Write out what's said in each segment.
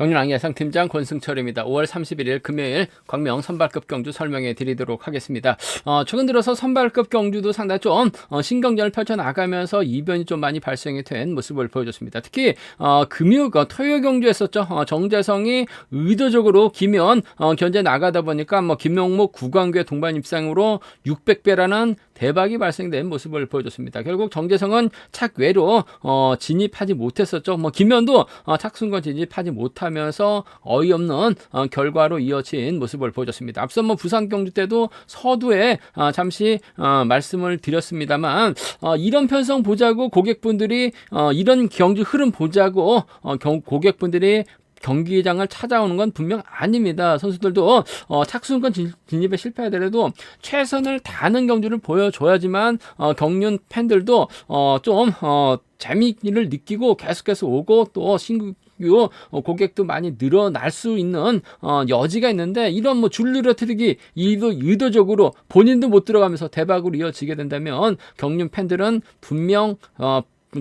경륜 예상팀장 권승철입니다. 5월 31일 금요일 광명 선발급 경주 설명해 드리도록 하겠습니다. 최근 들어서 선발급 경주도 상당히 좀 신경전을 펼쳐나가면서 이변이 좀 많이 발생이 된 모습을 보여줬습니다. 특히 토요 경주였었죠. 정재성이 의도적으로 김연 견제 나가다 보니까 김명목 구광규의 동반 입상으로 600배라는 대박이 발생된 모습을 보여줬습니다. 결국 정재성은 착외로 진입하지 못했었죠. 김연도 착순권 진입하지 못하면서 어이없는 결과로 이어진 모습을 보여줬습니다. 앞서 부산 경주 때도 서두에 잠시 말씀을 드렸습니다만 이런 편성 보자고 고객분들이 이런 경주 흐름 보자고 고객분들이 경기장을 찾아오는 건 분명 아닙니다. 선수들도 착순권 진입에 실패하더라도 최선을 다하는 경주를 보여줘야지만 경륜 팬들도 좀 재미를 느끼고 계속해서 오고 또 신규 고객도 많이 늘어날 수 있는 여지가 있는데 이런 줄 늘어뜨리기 의도적으로 본인도 못 들어가면서 대박으로 이어지게 된다면 경륜 팬들은 분명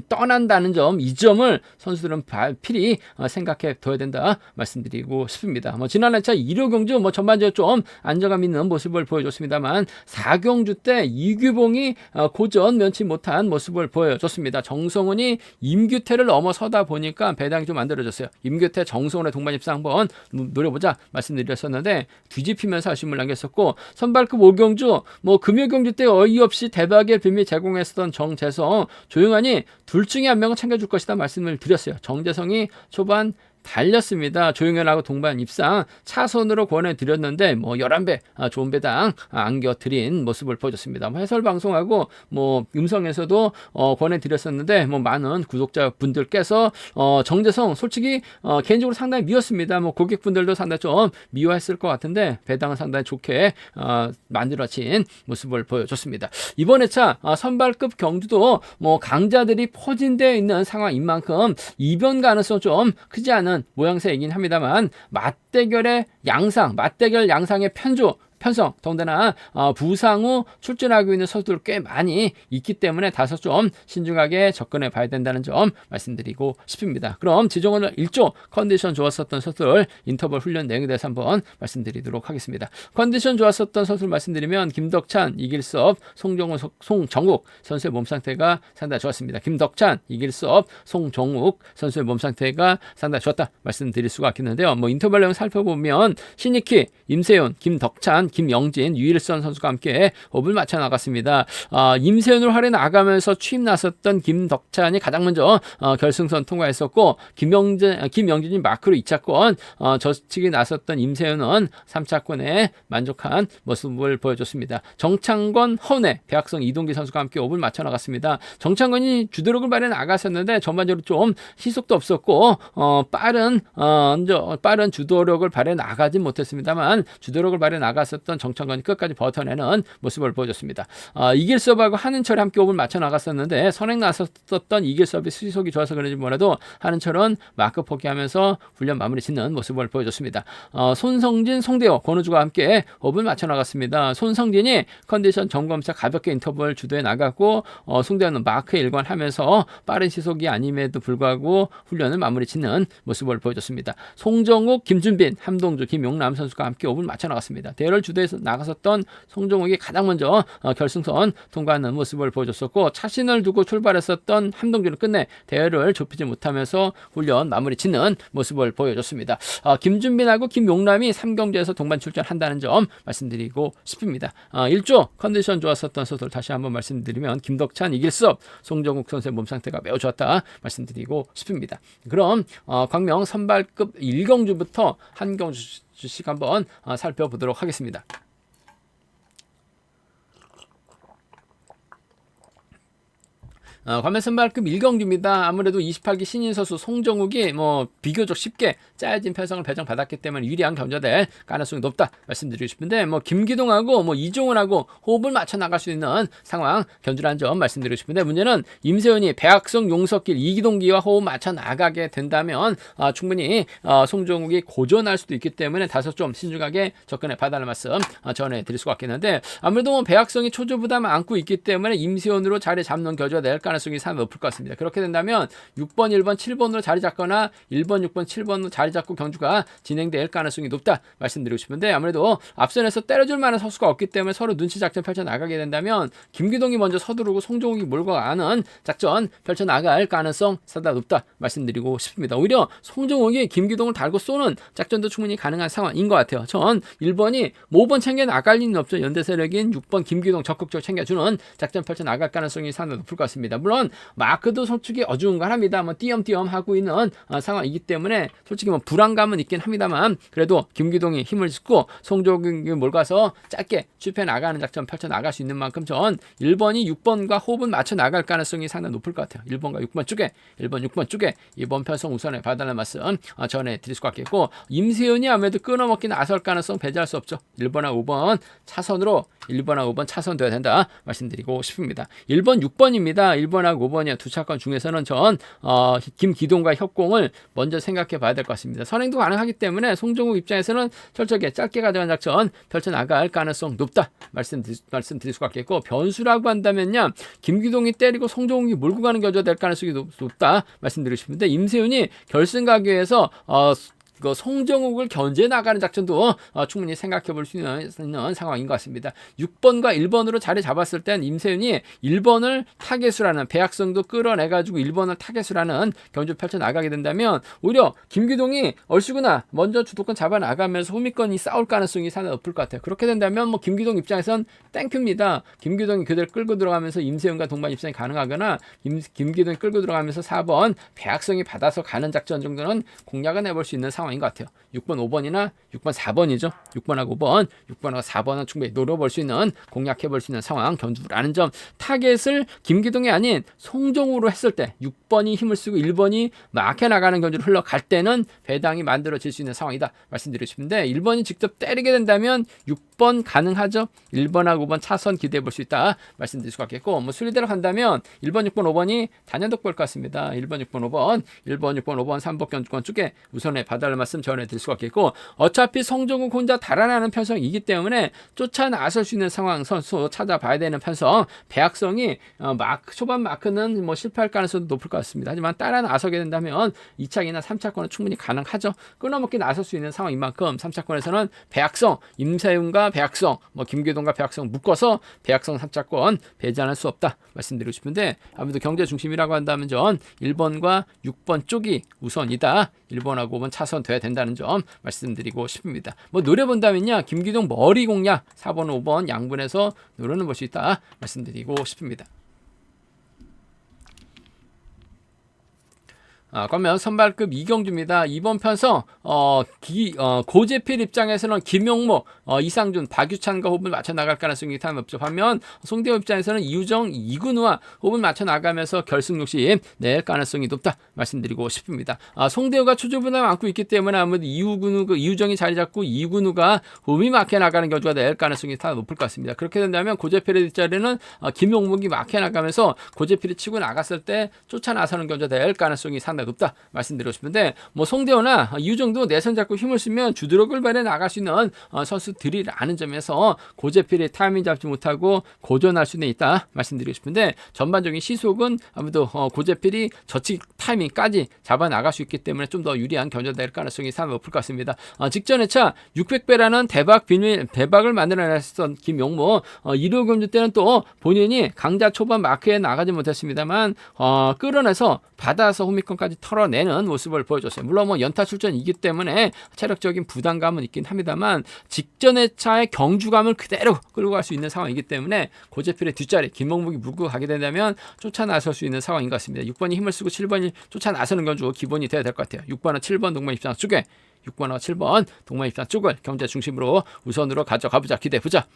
떠난다는 점, 이 점을 선수들은 필히 생각해 둬야 된다 말씀드리고 싶습니다. 지난 회차 1호 경주 전반적으로 좀 안정감 있는 모습을 보여줬습니다만 4경주 때 이규봉이 고전 면치 못한 모습을 보여줬습니다. 정성훈이 임규태를 넘어서다 보니까 배당이 좀 만들어졌어요. 임규태 정성훈의 동반 입상 한번 노려보자 말씀드렸었는데 뒤집히면서 아쉬움을 남겼었고 선발급 5경주 금요 경주 때 어이없이 대박의 비밀 제공했었던 정재성 조용하니 둘 중에 한 명은 챙겨줄 것이다 말씀을 드렸어요. 정재성이 초반 달렸습니다. 조용현하고 동반 입상 차선으로 권해드렸는데 11배 좋은 배당 안겨드린 모습을 보여줬습니다. 해설 방송하고 음성에서도 권해드렸었는데 많은 구독자분들께서 정재성 솔직히 개인적으로 상당히 미웠습니다. 고객분들도 상당히 좀 미워했을 것 같은데 배당은 상당히 좋게 만들어진 모습을 보여줬습니다. 이번 회차 선발급 경주도 강자들이 포진되어 있는 상황인 만큼 이변 가능성 좀 크지 않은 모양새이긴 합니다만 맞대결 양상의 편성 더군다나 부상 후 출전하고 있는 선수들 꽤 많이 있기 때문에 다소 좀 신중하게 접근해 봐야 된다는 점 말씀드리고 싶습니다. 그럼 지정원 1조 컨디션 좋았었던 선수들 인터벌 훈련 내용에 대해서 한번 말씀드리도록 하겠습니다. 컨디션 좋았었던 선수를 말씀드리면 김덕찬, 이길섭, 송정욱 선수의 몸 상태가 상당히 좋았습니다. 김덕찬, 이길섭, 송정욱 선수의 몸 상태가 상당히 좋았다 말씀드릴 수가 있겠는데요. 인터벌 내용 살펴보면 신익희, 임세훈, 김덕찬, 김영진, 유일선 선수가 함께 호흡을 맞춰 나갔습니다. 임세훈을 활에 나가면서 취임 나섰던 김덕찬이 가장 먼저 결승선 통과했었고 김영진이 마크로 2차권 저치기 나섰던 임세훈은 3차권에 만족한 모습을 보여줬습니다. 정창권, 허은혜, 배학성, 이동기 선수가 함께 호흡을 맞춰 나갔습니다. 정창권이 주도력을 발휘해 나갔었는데 전반적으로 좀 희속도 없었고 빠른 주도력을 발휘해 나가진 못했습니다만 주도력을 발휘해 나갔었던 정창권이 끝까지 버텨내는 모습을 보여줬습니다. 이길섭하고 한은철이 함께 호흡을 맞춰 나갔었는데 선행 나섰던 이길섭이 시속이 좋아서 그런지 몰라도 한은철은 마크 포기하면서 훈련 마무리 짓는 모습을 보여줬습니다. 손성진, 송대호, 권우주가 함께 호흡을 맞춰 나갔습니다. 손성진이 컨디션 점검차 가볍게 인터벌 주도해 나갔고 송대호는 마크 일관하면서 빠른 시속이 아님에도 불구하고 훈련을 마무리 짓는 모습을 보여줬습니다. 송정욱, 김준빈, 함동주, 김용남 선수가 함께 호흡을 맞춰 나갔습니다. 대회를 주도해서 나갔었던 송정욱이 가장 먼저 결승선 통과하는 모습을 보여줬었고 차신을 두고 출발했었던 함동주는 끝내 대회를 좁히지 못하면서 훈련 마무리 짓는 모습을 보여줬습니다. 김준빈하고 김용남이 3경주에서 동반 출전한다는 점 말씀드리고 싶습니다. 1조 컨디션 좋았었던 선수들 다시 한번 말씀드리면 김덕찬, 이길섭, 송정욱 선수의 몸 상태가 매우 좋았다 말씀드리고 싶습니다. 그럼 광명 선발급 1경주부터 한 경주씩 한번 살펴보도록 하겠습니다. 광명 선발급 1경주입니다. 아무래도 28기 신인 선수 송정욱이 비교적 쉽게 짜여진 편성을 배정받았기 때문에 유리한 경주될 가능성이 높다 말씀드리고 싶은데 김기동하고 이종훈하고 호흡을 맞춰 나갈 수 있는 상황 견주라는 점 말씀드리고 싶은데 문제는 임세훈이 배학성, 용석길, 이기동기와 호흡 맞춰 나가게 된다면 충분히 송정욱이 고전할 수도 있기 때문에 다소 좀 신중하게 접근해 봐달라는 말씀 전해드릴 수가 있겠는데 아무래도 배학성이 초조 부담을 안고 있기 때문에 임세훈으로 자리 잡는 견주가 될 가능성이 가능성이 상당히 높을 것 같습니다. 그렇게 된다면 6번, 1번, 7번으로 자리 잡거나 1번, 6번, 7번으로 자리 잡고 경주가 진행될 가능성이 높다 말씀드리고 싶은데, 아무래도 앞선에서 때려줄 만한 선수가 없기 때문에 서로 눈치 작전 펼쳐나가게 된다면 김기동이 먼저 서두르고 송정욱이 몰고 가는 작전 펼쳐나갈 가능성 상당히 높다 말씀드리고 싶습니다. 오히려 송정욱이 김기동을 달고 쏘는 작전도 충분히 가능한 상황인 것 같아요. 전 1번이 뭐 5번 챙겨 나갈 리는 없죠. 연대 세력인 6번 김기동 적극적으로 챙겨주는 작전 펼쳐나갈 가능성이 상당히 높을 것 같습니다. 물론 마크도 솔직히 어중간합니다. 뭐 띄엄띄엄 하고 있는 상황이기 때문에 솔직히 뭐 불안감은 있긴 합니다만, 그래도 김기동이 힘을 싣고 송정욱이 몰가서 짧게 추패 나가는 작전 펼쳐나갈 수 있는 만큼 전 1번이 6번과 호흡은 맞춰 나갈 가능성이 상당히 높을 것 같아요. 1번과 6번 쪽에, 1번, 6번 쪽에 이번 편성 우선에 봐달라는 말씀 전해드릴 수 같겠고, 임세윤이 아무래도 끊어먹기 나설 가능성 배제할 수 없죠. 1번하고 5번 차선으로 1번하고 5번 차선 돼야 된다 말씀드리고 싶습니다. 1번, 6번입니다. 1번하고 5번이야 두 차권 중에서는 전 김기동과 협공을 먼저 생각해 봐야 될 것 같습니다. 선행도 가능하기 때문에 송정욱 입장에서는 철저하게 짧게 가져간 작전 펼쳐나갈 가능성 높다 말씀드릴 수 같겠고, 변수라고 한다면요, 김기동이 때리고 송정욱이 몰고 가는 겨져야 될 가능성이 높다 말씀드리고 싶은데, 임세윤이 결승 가기 위해서 그 송정욱을 견제 나가는 작전도 충분히 생각해 볼 수 있는 상황인 것 같습니다. 6번과 1번으로 자리 잡았을 땐 임세윤이 1번을 타겟으로 하는, 배악성도 끌어내가지고 1번을 타겟으로 하는 경주 펼쳐 나가게 된다면 오히려 김기동이 얼씨구나 먼저 주도권 잡아 나가면서 후미권이 싸울 가능성이 상당히 높을 것 같아요. 그렇게 된다면 뭐 김기동 입장에선 땡큐입니다. 김기동이 그대로 끌고 들어가면서 임세윤과 동반 입장이 가능하거나 김기동이 끌고 들어가면서 4번 배악성이 받아서 가는 작전 정도는 공략을 해볼 수 있는 상황인 것 같아요. 6번, 5번이나 6번, 4번이죠. 6번하고 5번, 6번하고 4번은 충분히 노려볼 수 있는, 공략해볼 수 있는 상황 경주라는 점. 타겟을 김기동이 아닌 송정우로 했을 때 6번이 힘을 쓰고 1번이 막혀 나가는 경주를 흘러갈 때는 배당이 만들어질 수 있는 상황이다 말씀드리고 싶은데, 1번이 직접 때리게 된다면 6번 가능하죠. 1번하고 5번 차선 기대해 볼 수 있다 말씀드릴 수가 있겠고, 뭐 순리대로 간다면 1번, 6번, 5번이 단연독 볼 것 같습니다. 1번, 6번, 5번, 1번, 6번, 5번 3번 경주권 쪽에 우선에 봐달라는 말씀 전해드릴 수가 있겠고, 어차피 송정욱 혼자 달아나는 편성이기 때문에 쫓아 나설 수 있는 상황 선수 찾아봐야 되는 편성, 배악성이 초반 마크는 뭐 실패할 가능성도 높을 것 같습니다. 하지만 따라 나서게 된다면 2차기나 3차권은 충분히 가능하죠. 끊어먹기 나설 수 있는 상황인 만큼 3차권에서는 배악성, 임세윤과 배악성, 뭐 김기동과 배악성 묶어서 배악성 3차권 배제할 수 없다 말씀드리고 싶은데, 아무래도 경제 중심이라고 한다면 전 1번과 6번 쪽이 우선이다. 1번하고 5번 차선 돼야 된다는 점 말씀드리고 싶습니다. 뭐 노려본다면요, 김기동 머리 공략 4번, 5번 양분해서 노려는 볼 수 있다 말씀드리고 싶습니다. 그러면 선발급 이경주입니다. 이번 편성 고재필 입장에서는 김용모, 이상준, 박유찬과 호흡을 맞춰 나갈 가능성이 높죠. 반면 송대호 입장에서는 이우정, 이근우와 호흡을 맞춰 나가면서 결승 욕심 낼 가능성이 높다 말씀드리고 싶습니다. 송대호가 초조부담을 안고 있기 때문에 아무래도 이우정이 자리 잡고 이근우가 호흡이 막혀 나가는 경주가 낼 가능성이 다 높을 것 같습니다. 그렇게 된다면 고재필의 뒷자리는 김용목이 막혀 나가면서 고재필이 치고 나갔을 때 쫓아 나서는 경주가 될 가능성이 상당히 높다 말씀드리고 싶은데, 뭐 송대호나 이우정도 내선 잡고 힘을 쓰면 주드럭을 발에 나갈 수 있는 선수들이라는 점에서 고재필이 타이밍 잡지 못하고 고전할 수는 있다 말씀드리고 싶은데, 전반적인 시속은 아무래도 고재필이 저측 타이밍까지 잡아 나갈 수 있기 때문에 좀 더 유리한 경주가 될 가능성이 상당히 높을 것 같습니다. 직전 회차 600배라는 대박을 만들어냈던 김용모, 1호 경주 때는 또 본인이 강자 초반 마크에 나가지 못했습니다만 끌어내서 받아서 호미권까지 털어내는 모습을 보여줬어요. 물론 뭐 연타 출전이기 때문에 체력적인 부담감은 있긴 합니다만, 직전 회차의 경주감을 그대로 끌고 갈 수 있는 상황이기 때문에 고재필의 뒷자리 김용목이 물고 가게 된다면 쫓아 나설 수 있는 상황인 것 같습니다. 6번이 힘을 쓰고 7번이 쫓아 나서는 경주 기본이 돼야 될 것 같아요. 6번은 7번 동반 입장 쪽에, 6번과 7번 동반 입장 쪽을 경제 중심으로 우선으로 가져가보자, 기대해보자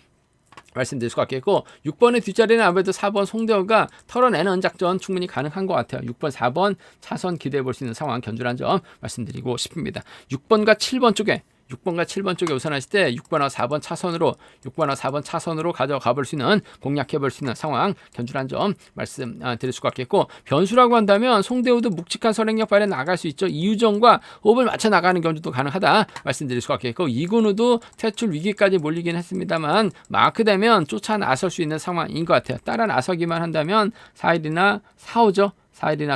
말씀드릴 수 같겠고, 6번의 뒷자리는 아무래도 4번 송대호가 털어내는 작전 충분히 가능한 것 같아요. 6번, 4번 차선 기대해 볼 수 있는 상황 견주란 점 말씀드리고 싶습니다. 6번과 7번 쪽에 6번과 7번 쪽에 우선하실 때 6번하고 4번 차선으로 가져가 볼 수 있는, 공략해 볼 수 있는 상황 견주란 점 말씀 드릴 수가 있겠고, 변수라고 한다면 송대우도 묵직한 선행력 발휘 나갈 수 있죠. 이유정과 호흡을 맞춰 나가는 견주도 가능하다 말씀드릴 수가 있겠고, 이근우도 퇴출 위기까지 몰리긴 했습니다만 마크되면 쫓아 나설 수 있는 상황인 것 같아요. 따라 나서기만 한다면 4일이나 4호죠. 4일이나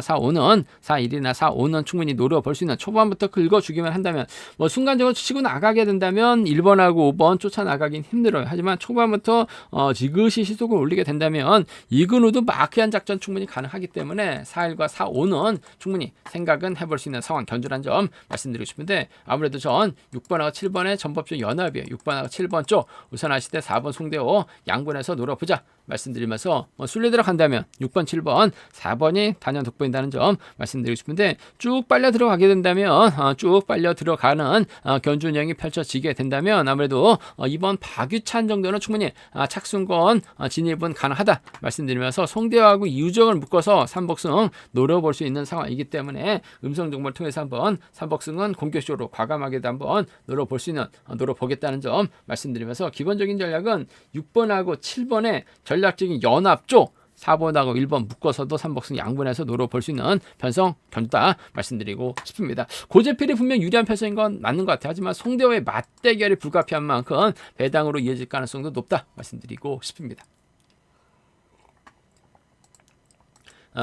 4,5는 충분히 노려볼 수 있는, 초반부터 긁어주기만 한다면, 뭐 순간적으로 치고 나가게 된다면 1번하고 5번 쫓아나가긴 힘들어요. 하지만 초반부터 지그시 시속을 올리게 된다면 이근우도 마크한 작전 충분히 가능하기 때문에 4일과 4,5는 충분히 생각은 해볼 수 있는 상황 견주란 점 말씀드리고 싶은데, 아무래도 전 6번하고 7번의 전법적 연합이에요. 6번하고 7번 쪽 우선하실 때 4번 송대호 양분해서 노려보자 말씀드리면서, 순리 들어간다면 6번, 7번, 4번이 단연 돋보인다는 점 말씀드리고 싶은데, 쭉 빨려 들어가게 된다면 쭉 빨려 들어가는 견주운영이 펼쳐지게 된다면 아무래도 이번 박유찬 정도는 충분히 착순권 진입은 가능하다 말씀드리면서, 송대호하고 이유정을 묶어서 3복승 노려볼 수 있는 상황이기 때문에 음성 정보를 통해서 한번 3복승은 공격적으로 과감하게도 한번 노려볼 수 있는, 노려보겠다는 점 말씀드리면서, 기본적인 전략은 6번하고 7번의 전략적인 연합 쪽 4번하고 1번 묶어서도 3복승 양분해서 노려볼 수 있는 편성 견주다 말씀드리고 싶습니다. 고재필이 분명 유리한 편성인 건 맞는 것 같아요. 하지만 송대호의 맞대결이 불가피한 만큼 배당으로 이어질 가능성도 높다 말씀드리고 싶습니다.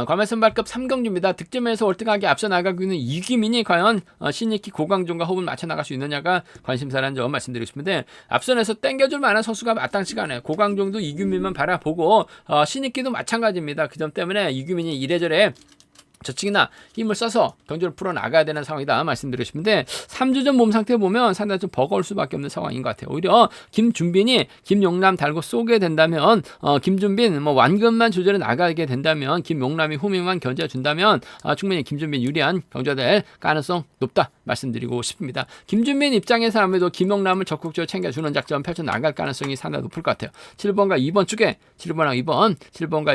과매선발급 3경주입니다. 득점에서 월등하게 앞서 나가고 있는 이규민이 과연 신익희 고강종과 호흡을 맞춰 나갈 수 있느냐가 관심사라는 점 말씀드리고 싶은데, 앞선에서 땡겨줄 만한 선수가 마땅치가 않아요. 고강종도 이규민만 바라보고 신익희도 마찬가지입니다. 그 점 때문에 이규민이 이래저래 저측이나 힘을 써서 경주를 풀어나가야 되는 상황이다 말씀드리고 싶은데, 3주 전 몸 상태 보면 상당히 좀 버거울 수밖에 없는 상황인 것 같아요. 오히려 김준빈이 김용남 달고 쏘게 된다면, 김준빈 완근만 조절해 나가게 된다면, 김용남이 후미만 견제해준다면 충분히 김준빈 유리한 경주가 될 가능성 높다 말씀드리고 싶습니다. 김준빈 입장에서 아무래도 김용남을 적극적으로 챙겨주는 작전 펼쳐나갈 가능성이 상당히 높을 것 같아요. 7번과 2번 쪽에 7번과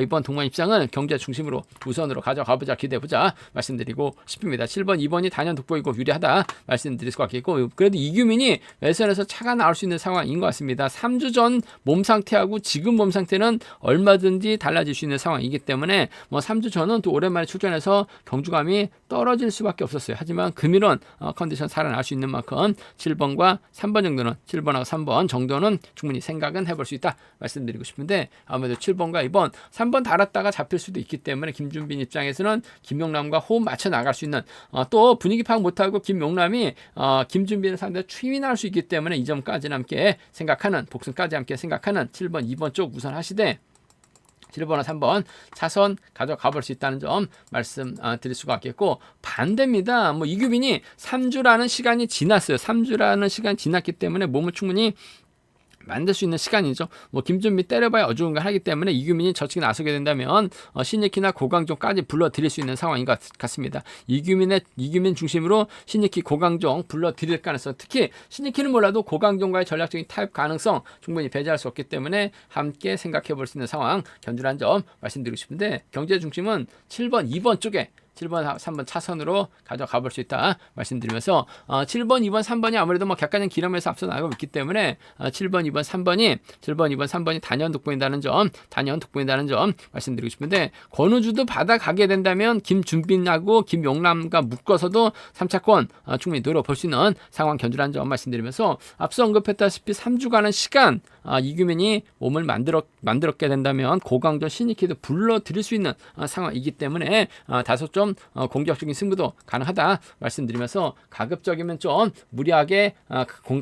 2번 동반 입장은 경제 중심으로 우선으로 가져가보자, 기대해보자 말씀드리고 싶습니다. 7번, 2번이 단연 돋보이고 유리하다 말씀드릴 수가 있겠고, 그래도 이규민이 외선에서 차가 나올 수 있는 상황인 것 같습니다. 3주 전 몸 상태하고 지금 몸 상태는 얼마든지 달라질 수 있는 상황이기 때문에 3주 전은 또 오랜만에 출전해서 경주감이 떨어질 수밖에 없었어요. 하지만 금일은 컨디션 살아날 수 있는 만큼 7번과 3번 정도는, 7번하고 3번 정도는 충분히 생각은 해볼 수 있다 말씀드리고 싶은데, 아무래도 7번과 2번, 3번 달았다가 잡힐 수도 있기 때문에 김준빈 입장에서는 김용남과 호흡 맞춰 나갈 수 있는, 또 분위기 파악 못하고 김용남이 김준빈을 상대로 추인할 수 있기 때문에 이 점까지는 함께 생각하는, 복승까지 함께 생각하는 7번, 2번 쪽 우선 하시되 7번과 3번 차선 가져가 볼 수 있다는 점 말씀 드릴 수가 있겠고, 반대입니다. 이규빈이 3주라는 시간이 지났어요. 3주라는 시간이 지났기 때문에 몸을 충분히 만들 수 있는 시간이죠. 김준빈 때려봐야 어중간하 하기 때문에 이규민이 저측에 나서게 된다면 신익희나 고강종까지 불러들일 수 있는 상황인 것 같습니다. 이규민 중심으로 신익희, 고강종 불러들일 가능성, 특히 신익희는 몰라도 고강종과의 전략적인 타협 가능성 충분히 배제할 수 없기 때문에 함께 생각해 볼 수 있는 상황 견주란 점 말씀드리고 싶은데, 경제 중심은 7번, 2번 쪽에 7번, 3번 차선으로 가져가 볼 수 있다 말씀드리면서, 7번, 2번, 3번이 아무래도 객관적인 기름에서 앞서 나가고 있기 때문에 7번, 2번, 3번이 단연 돋보인다는 점 말씀드리고 싶은데, 권우주도 받아가게 된다면 김준빈하고 김용남과 묶어서도 3차권 충분히 노려볼 수 있는 상황 견주라는 점 말씀드리면서, 앞서 언급했다시피 3주간의 시간 이규민이 몸을 만들었게 된다면 고강전 신익희도 불러들일 수 있는 상황이기 때문에 다소 좀 공격적인 승부도 가능하다 말씀드리면서, 가급적이면 좀 무리하게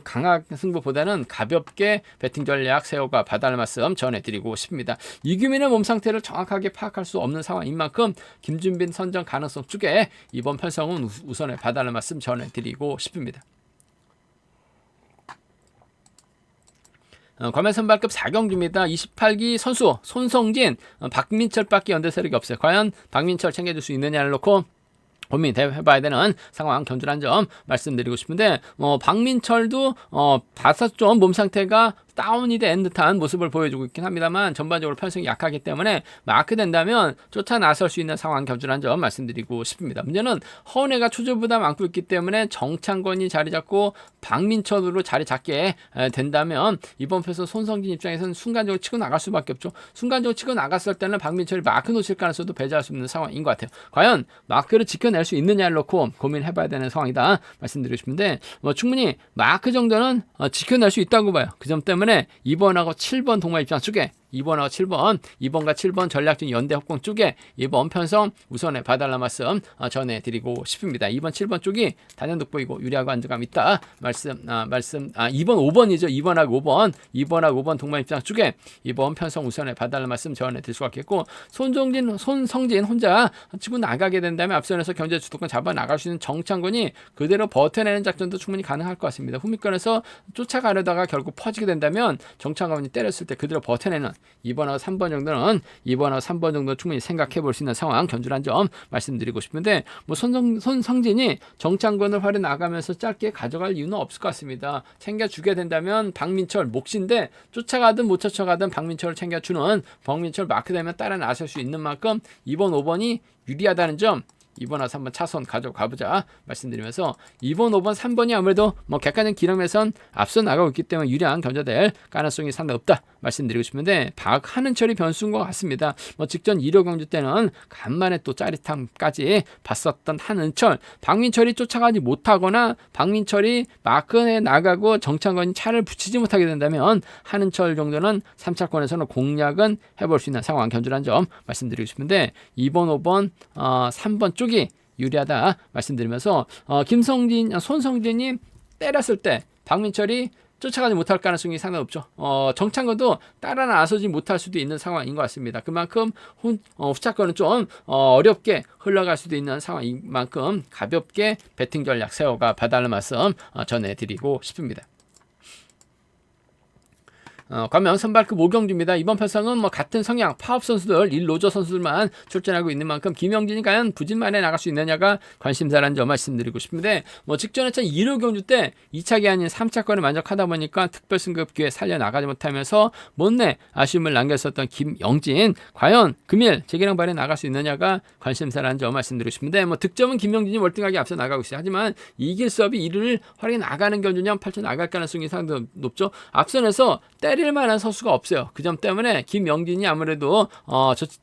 강한 승부보다는 가볍게 배팅 전략 세워가 봐달라는 말씀 전해드리고 싶습니다. 이규민의 몸 상태를 정확하게 파악할 수 없는 상황인 만큼 김준빈 선정 가능성 쪽에 이번 편성은 우선에 봐달라는 말씀 전해드리고 싶습니다. 과매선발급 4경주입니다. 28기 선수 손성진, 박민철밖에 연대 세력이 없어요. 과연 박민철 챙겨줄 수 있느냐를 놓고 고민해봐야 되는 상황 견주란 점 말씀드리고 싶은데, 박민철도 봐서 좀 몸 상태가 다운이 된 듯한 모습을 보여주고 있긴 합니다만 전반적으로 편성이 약하기 때문에 마크된다면 쫓아 나설 수 있는 상황 견주라는 점 말씀드리고 싶습니다. 문제는 허은혜가 초조부담 안고 있기 때문에 정창권이 자리 잡고 박민철으로 자리 잡게 된다면 이번 패에서 손성진 입장에서는 순간적으로 치고 나갈 수밖에 없죠. 순간적으로 치고 나갔을 때는 박민철이 마크 놓칠 가능성도 배제할 수 있는 상황인 것 같아요. 과연 마크를 지켜낼 수 있느냐를 놓고 고민해봐야 되는 상황이다 말씀드리고 싶은데 충분히 마크 정도는 지켜낼 수 있다고 봐요. 그 점 때문에 2번하고 7번 동마 입장 쪽에 2번하고 7번, 2번과 7번 전략적인 연대 협공 쪽에 이번 편성 우선에 봐달라 말씀 전해드리고 싶습니다. 2번, 7번 쪽이 단연 돋보이고 유리하고 안정감 있다 말씀 2번, 5번이죠. 2번하고 5번 동반 입장 쪽에 이번 편성 우선에 봐달라 말씀 전해드릴 수가 있겠고 손성진 혼자 치고 나가게 된다면 앞선에서 경제 주도권 잡아 나갈 수 있는 정창근이 그대로 버텨내는 작전도 충분히 가능할 것 같습니다. 후미권에서 쫓아가려다가 결국 퍼지게 된다면 정창근이 때렸을 때 그대로 버텨내는 2번하고 3번 정도는 2번하고 3번 정도 충분히 생각해 볼 수 있는 상황 견주란 점 말씀드리고 싶은데 손성진이 정창권을 활에 나가면서 짧게 가져갈 이유는 없을 것 같습니다. 챙겨주게 된다면 박민철 몫인데 쫓아가든 못 쫓아가든 박민철을 챙겨주는 박민철 마크되면 따라 나설 수 있는 만큼 2번 5번이 유리하다는 점 2번하고 3번 차선 가져가보자 말씀드리면서 2번, 5번, 3번이 아무래도 객관적 기록에선 앞서 나가고 있기 때문에 유리한 견제될 가능성이 상당히 없다 말씀드리고 싶은데 박하는철이 변수인 것 같습니다. 직전 1호 경주 때는 간만에 또 짜릿함까지 봤었던 한은철, 박민철이 쫓아가지 못하거나 박민철이 마크에 나가고 정창건이 차를 붙이지 못하게 된다면 한은철 정도는 3차권에서는 공략은 해볼 수 있는 상황 견주란 점 말씀드리고 싶은데 2번, 5번, 3번 쪽이 유리하다 말씀드리면서 손성진이 때렸을 때 박민철이 쫓아가지 못할 가능성이 상당히 없죠. 정창건도 따라 나서지 못할 수도 있는 상황인 것 같습니다. 그만큼 후차권은 좀 어렵게 흘러갈 수도 있는 상황인 만큼 가볍게 배팅 전략 세워가 봐달라는 말씀 전해드리고 싶습니다. 과면 선발급 5경주입니다. 이번 편성은 같은 성향 파업 선수들 1로저 선수들만 출전하고 있는 만큼 김영진이 과연 부진만에 나갈 수 있느냐가 관심사라는 점 말씀드리고 싶은데 직전에 1호 경주 때 2차기 아닌 3차권을 만족하다 보니까 특별 승급 기회 살려나가지 못하면서 못내 아쉬움을 남겼었던 김영진 과연 금일 재계량 발에 나갈 수 있느냐가 관심사라는 점 말씀드리고 싶은데 득점은 김영진이 월등하게 앞서 나가고 있어요. 하지만 이길 수업이 이를 활용해 나가는 경주냐 펼쳐 나갈 가능성이 상당히 높죠. 앞선에서 때릴 만한 선수가 없어요. 그 점 때문에 김영진이 아무래도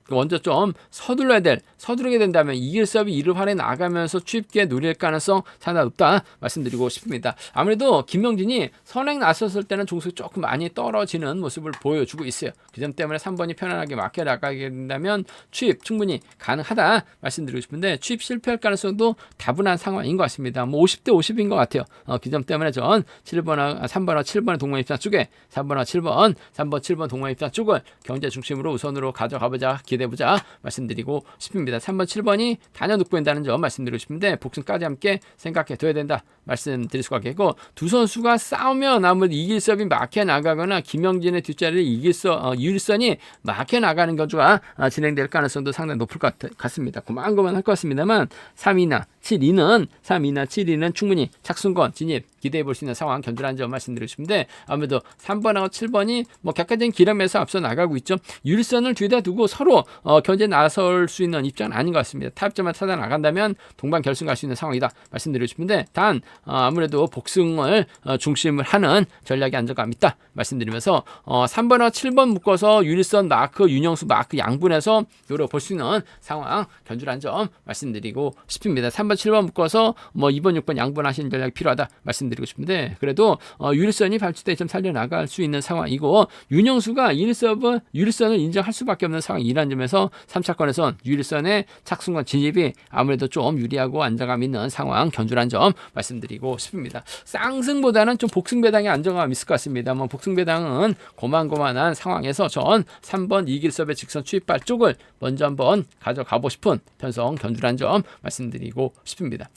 먼저 좀 서두르게 된다면 이길 수업이 이를 활에 나가면서 쉽게 누릴 가능성 상당히 높다 말씀드리고 싶습니다. 아무래도 김영진이 선행 나섰을 때는 종속이 조금 많이 떨어지는 모습을 보여주고 있어요. 그 점 때문에 3번이 편안하게 막혀 나가게 된다면 취입 충분히 가능하다 말씀드리고 싶은데 취입 실패할 가능성도 다분한 상황인 것 같습니다. 50대 50인 것 같아요. 그 점 때문에 전 3번과 7번의 동반 입장 쪽에 3번과 7번, 3번, 7번 동반 입장 쪽을 경제 중심으로 우선으로 가져가보자 기대해보자 말씀드리고 싶습니다. 3번, 7번이 단연 돋보인다는 점 말씀드리고 싶은데 복승까지 함께 생각해 둬야 된다 말씀드릴 수가 있겠고 두 선수가 싸우면 아무래도 이길 수업이 막혀 나가거나 김영진의 뒷자리를 유일선이 막혀 나가는 경주가 진행될 가능성도 상당히 높을 것 같습니다. 고만고만 할 것 같습니다만 3위나 7위는 충분히 착순권 진입 기대해 볼 수 있는 상황 견주라는 점 말씀드리고 싶은데 아무래도 3번하고 7번이 객관적인 기름에서 앞서 나가고 있죠. 유일선을 뒤에다 두고 서로 견제 나설 수 있는 입장은 아닌 것 같습니다. 타협점만 찾아 나간다면 동반 결승 갈 수 있는 상황이다 말씀드리고 싶은데 단 아무래도 복승을 중심을 하는 전략이 안정감 있다 말씀드리면서 3번하고 7번 묶어서 유일선 마크 윤영수 마크 양분해서 요로 볼 수 있는 상황 견주라는 점 말씀드리고 싶습니다. 3번 7번 묶어서 2번 6번 양분하시는 전략이 필요하다 말씀드리고 싶은데 그래도 유일선이 발주대 좀 살려나갈 수 있는 상황이고 윤영수가 유일선을 인정할 수밖에 없는 상황이라는 점에서 3차권에선 유일선의 착순권 진입이 아무래도 좀 유리하고 안정감 있는 상황 견주라는 점 말씀드리고 싶습니다. 쌍승보다는 좀 복승 배당의 안정감이 있을 것 같습니다. 복승 배당은 고만고만한 상황에서 전 3번 이길섭의 직선 추입발 쪽을 먼저 한번 가져가고 싶은 편성 견주라는 점 말씀드리고 싶습니다.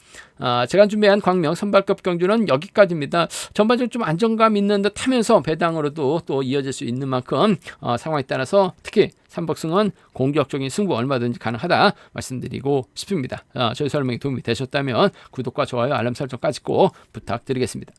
제가 준비한 광명 선발급 경주는 여기까지입니다. 전반적으로 좀 안정감 있는 듯 하면서 배당으로도 또 이어질 수 있는 만큼 상황에 따라서 특히 삼복승은 공격적인 승부 얼마든지 가능하다 말씀드리고 싶습니다. 저희 설명이 도움이 되셨다면 구독과 좋아요 알람 설정까지 꼭 부탁드리겠습니다.